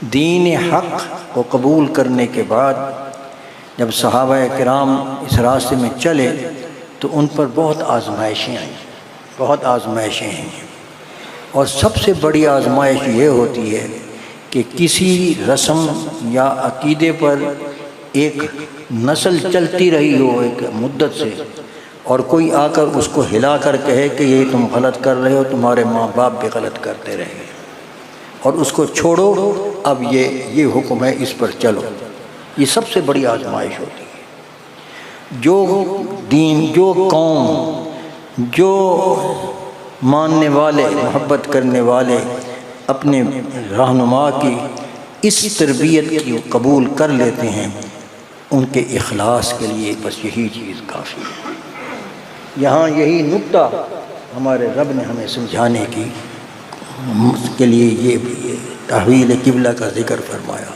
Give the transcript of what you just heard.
دین حق کو قبول کرنے کے بعد جب صحابہ کرام اس راستے میں چلے تو ان پر بہت آزمائشیں آئیں، بہت آزمائشیں ہیں، اور سب سے بڑی آزمائش یہ ہوتی ہے کہ کسی رسم یا عقیدے پر ایک نسل چلتی رہی ہو ایک مدت سے، اور کوئی آ کر اس کو ہلا کر کہے کہ یہ تم غلط کر رہے ہو، تمہارے ماں باپ بھی غلط کرتے رہے اور اس کو چھوڑو، اب یہ حکم ہے، اس پر چلو۔ یہ سب سے بڑی آزمائش ہوتی ہے۔ جو دین، جو قوم، جو ماننے والے، محبت کرنے والے اپنے رہنما کی اس تربیت کی قبول کر لیتے ہیں، ان کے اخلاص کے لیے بس یہی چیز کافی ہے۔ یہاں یہی نکتہ ہمارے رب نے ہمیں سمجھانے کی کے لیے یہ تحویل قبلہ کا ذکر فرمایا۔